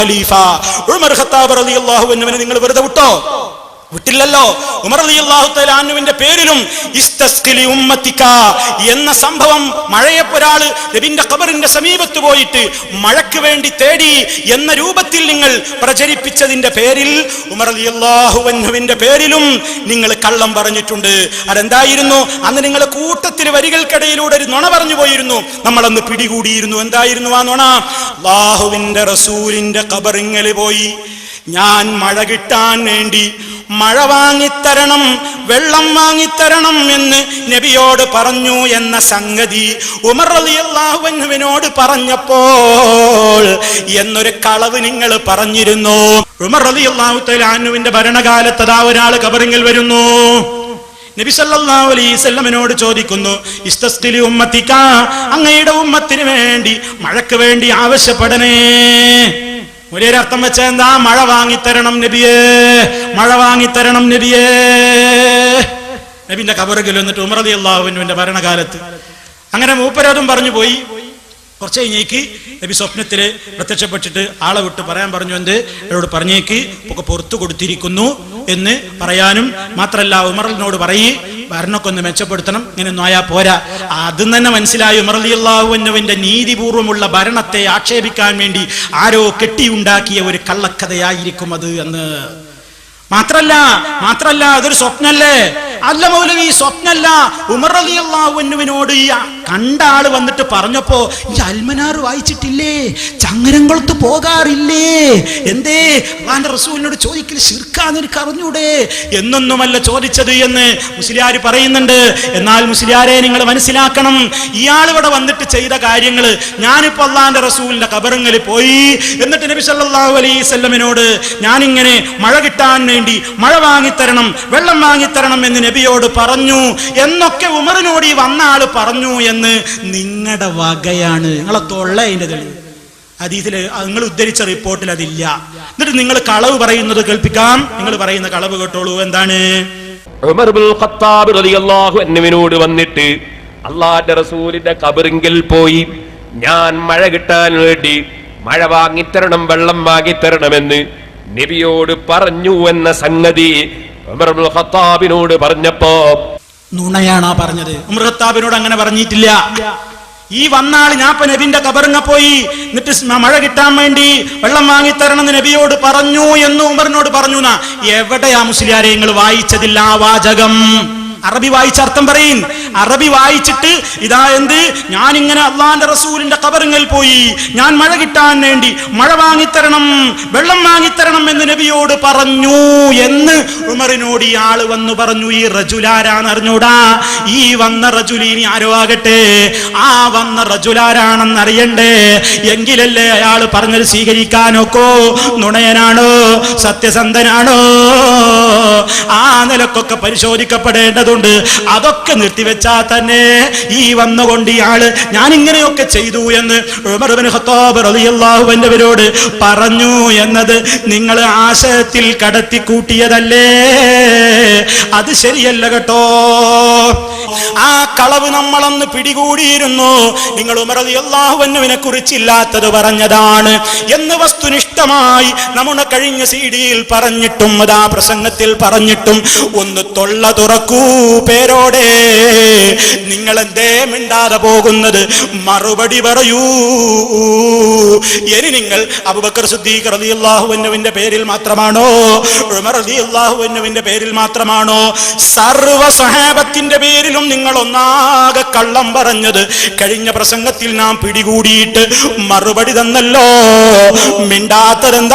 ഖലീഫ Umar Khattab റളിയല്ലാഹു അൻഹുവിനെ നിങ്ങൾ വെറുതെ വിട്ടോ? വിട്ടില്ലല്ലോ. ഉമർ റളിയല്ലാഹു തആല അൻഹുവിന്റെ പേരിലും ഇസ്തസ്ഖിലി ഉമ്മത്തിക എന്ന സംഭവം, മഴയെപ്പൊരാള് നബിന്റെ ഖബറിന്റെ സമീപത്ത് പോയിട്ട് മഴയ്ക്ക് വേണ്ടി തേടി എന്ന രൂപത്തിൽ നിങ്ങൾ പ്രചരിപ്പിച്ചതിന്റെ പേരിൽ ഉമർ റളിയല്ലാഹു അൻഹുവിന്റെ പേരിലും നിങ്ങൾ കള്ളം പറഞ്ഞിട്ടുണ്ട്. അതെന്തായിരുന്നു? അന്ന് നിങ്ങൾ കൂട്ടത്തിൽ വരികൾക്കിടയിലൂടെ ഒരു നുണ പറഞ്ഞു പോയിരുന്നു. നമ്മളന്ന് പിടികൂടിയിരുന്നു. എന്തായിരുന്നു ആ നുണ? അല്ലാഹുവിന്റെ റസൂലിന്റെ ഖബറിൽ പോയി ഞാൻ മഴ കിട്ടാൻ വേണ്ടി മഴ വാങ്ങിത്തരണം, വെള്ളം വാങ്ങിത്തരണം എന്ന് നബിയോട് പറഞ്ഞു എന്ന സംഗതി ഉമർ റളിയല്ലാഹു അൻഹുവിനോട് പറഞ്ഞപ്പോൾ എന്നൊരു കളവ് നിങ്ങൾ പറഞ്ഞിരുന്നു. ഉമർ റളിയല്ലാഹു തആല അൻഹുവിന്റെ ഭരണകാലത്ത് അതാ ഒരാൾ ഖബറിൽ വരുന്നു. നബി സല്ലല്ലാഹു അലൈഹി വസല്ലമയോട് ചോദിക്കുന്നു, ഇസ്തസ്ഖിലി ഉമ്മത്തിക, അങ്ങയുടെ ഉമ്മത്തിന് വേണ്ടി മഴയ്ക്ക് വേണ്ടി ആവശ്യപ്പെടണേ. ഒരേ അർത്ഥം വെച്ച എന്താ? മഴ വാങ്ങിത്തരണം നബിയേ, മഴ വാങ്ങിത്തരണം നബിയേ. നബിന്റെ ഖബറിൽ വന്നിട്ട് ഉമർ റളിയല്ലാഹു അൻഹുവിന്റെ ഭരണകാലത്ത് അങ്ങനെ മൂപ്പരതും പറഞ്ഞു പോയി. കുറച്ച് കഴിഞ്ഞേക്ക് നബി സ്വപ്നത്തില് പ്രത്യക്ഷപ്പെട്ടിട്ട് ആളെ വിട്ട് പറയാൻ പറഞ്ഞു, എന്ത് എന്നോട് പറഞ്ഞേക്ക് ഒക്കെ പുറത്തു കൊടുത്തിരിക്കുന്നു എന്ന് പറയാനും മാത്രല്ല ഉമറിനോട് പറയ് ഭരണമൊക്കെ ഒന്ന് മെച്ചപ്പെടുത്തണം, ഇങ്ങനെയൊന്നും ആയാ പോരാ. അതും തന്നെ മനസ്സിലായി ഉമർ റളിയല്ലാഹു അൻഹുവിന്റെ നീതിപൂർവമുള്ള ഭരണത്തെ ആക്ഷേപിക്കാൻ വേണ്ടി ആരോ കെട്ടിയുണ്ടാക്കിയ ഒരു കള്ളക്കഥയായിരിക്കും അത് എന്ന്. മാത്രല്ല അതൊരു സ്വപ്നല്ലേ? അല്ല മൗലവി, സ്വപ്നല്ല. ഉമർ റളിയല്ലാഹു അൻഹുവിനോട് ഈ കണ്ട ആള് വന്നിട്ട് പറഞ്ഞപ്പോ, ഈ അൽമനാർ വായിച്ചിട്ടില്ലേ, ചങ്ങരംകുളത്ത് പോകാറില്ലേ, എന്തേ അല്ലാഹുവിന്റെ റസൂലിനോട് ചോദിക്കൽ ശിർക്കാന്ന് എനിക്ക് അറിഞ്ഞൂടെ എന്നൊന്നുമല്ല ചോദിച്ചത് എന്ന് മുസ്ലിയാർ പറയുന്നുണ്ട്. എന്നാൽ മുസ്ലിയാരെ നിങ്ങൾ മനസ്സിലാക്കണം, ഇയാൾ ഇവിടെ വന്നിട്ട് ചെയ്ത കാര്യങ്ങൾ, ഞാനിപ്പോ അല്ലാഹുവിന്റെ റസൂലിന്റെ ഖബറിൽ പോയി എന്നിട്ട് നബി സല്ലല്ലാഹു അലൈഹി വസല്ലമയോട് ഞാനിങ്ങനെ മഴ കിട്ടാൻ വേണ്ടി മഴ വാങ്ങിത്തരണം, വെള്ളം വാങ്ങിത്തരണം എന്ന് നബിയോട് പറഞ്ഞു എന്നൊക്കെ ഉമറിനോട് ഈ വന്ന ആള് പറഞ്ഞു എന്ന് നിങ്ങളുടെ വകയാണ്. നിങ്ങളെ തൊള്ള അതിന്റെ തെളിവ് ഹദീസില് നിങ്ങൾ ഉദ്ധരിച്ച റിപ്പോർട്ടിൽ അതില്ല. എന്നിട്ട് നിങ്ങൾ കളവ് പറയുന്നത് കേൾപ്പിക്കാം. നിങ്ങൾ പറയുന്ന കളവ് കേട്ടോളൂ. എന്താണ്? ഉമർ ഇബ്നുൽ ഖത്താബ് റളിയല്ലാഹു അൻഹുവിനോട് വന്നിട്ട് അല്ലാഹുവിന്റെ റസൂലിന്റെ ഖബറിൽ പോയി ഞാൻ മഴ കിട്ടാൻ വേണ്ടി മഴ വാങ്ങിത്തരണം, വെള്ളം വാങ്ങിത്തരണമെന്ന് നബിയോട് പറഞ്ഞു എന്ന സംഗതി ഉമർ ഇബ്നുൽ ഖത്താബിനോട് പറഞ്ഞപ്പോ നുണയാണോ പറഞ്ഞത്? ഉമർ ഖത്താബിനോട് അങ്ങനെ പറഞ്ഞിട്ടില്ല. ഈ വന്നാള് ഞാൻ ഇപ്പൊ നബിന്റെ ഖബറിൽ പോയി എന്നിട്ട് മഴ കിട്ടാൻ വേണ്ടി വെള്ളം വാങ്ങിത്തരണം എന്ന് നബിയോട് പറഞ്ഞു എന്ന് ഉമറിനോട് പറഞ്ഞു. എവിടെയാ മുസ്ലിയാരെ നിങ്ങൾ വായിച്ചതില്ല ആ വാചകം? അറബി വായിച്ച അർത്ഥം പറയും. അറബി വായിച്ചിട്ട് ഇതാ എന്ത്, ഞാനിങ്ങനെ അല്ലാഹുവിന്റെ റസൂലിന്റെ ഖബറിൽ പോയി ഞാൻ മഴ കിട്ടാൻ വേണ്ടി മഴ വാങ്ങിത്തരണം, വെള്ളം വാങ്ങിത്തരണം എന്ന് നബിയോട് പറഞ്ഞു എന്ന് ഉമറിനോട് ഈ ആള് വന്നു പറഞ്ഞു. ഈ റജുലാരാന്ന് അറിഞ്ഞൂടാ. ഈ വന്ന റജുലിനി ആരോ ആകട്ടെ, ആ വന്ന റജുലാരാണെന്ന് അറിയണ്ടേ, എങ്കിലല്ലേ അയാൾ പറഞ്ഞത് സ്വീകരിക്കാനൊക്കോ. നുണയനാണോ സത്യസന്ധനാണോ ആ നിലക്കൊക്കെ പരിശോധിക്കപ്പെടേണ്ടത്. അതൊക്കെ നിർത്തിവെച്ചാൽ തന്നെ ഈ വന്നുകൊണ്ട് ഇയാള് ഞാൻ ഇങ്ങനെയൊക്കെ ചെയ്തു എന്ന് ഉമർ ഇബ്നു ഖത്താബ് റളിയല്ലാഹു അൻഹുവിനോട് പറഞ്ഞു എന്നത് നിങ്ങൾ ആശയത്തിൽ കടത്തി കൂട്ടിയതല്ലേ? അത് ശരിയല്ല കേട്ടോ. ആ കളവ് നമ്മളന്ന് പിടികൂടിയിരുന്നു. നിങ്ങൾ ഉമർ റളിയല്ലാഹു അൻഹുവിനെ കുറിച്ചില്ലാത്തത് പറഞ്ഞതാണ് എന്ന് വസ്തുനിഷ്ഠമായി നമ്മുടെ കഴിഞ്ഞ സീഡിയിൽ പറഞ്ഞിട്ടും അതാ പ്രസംഗത്തിൽ പറഞ്ഞിട്ടും ഒന്ന് തൊള്ള തുറക്കൂ പേരോടെ. നിങ്ങൾ എന്തേ മിണ്ടാതെ പോകുന്നത്? മറുപടി പറയൂ. ഇനി നിങ്ങൾ അബൂബക്കർ സിദ്ദീഖ് റളിയല്ലാഹു അൻഹുവിന്റെ പേരിൽ മാത്രമാണോ, ഉമർ റളിയല്ലാഹു അൻഹുവിന്റെ പേരിൽ മാത്രമാണോ, സർവ്വ സ്വഹാബത്തിന്റെ പേരിലും നിങ്ങൾ ഒന്നാകെ കള്ളം പറഞ്ഞത് കഴിഞ്ഞ പ്രസംഗത്തിൽ നാം പിടികൂടിയിട്ട് മറുപടി തന്നല്ലോ. മിണ്ടാത്തതെന്താ?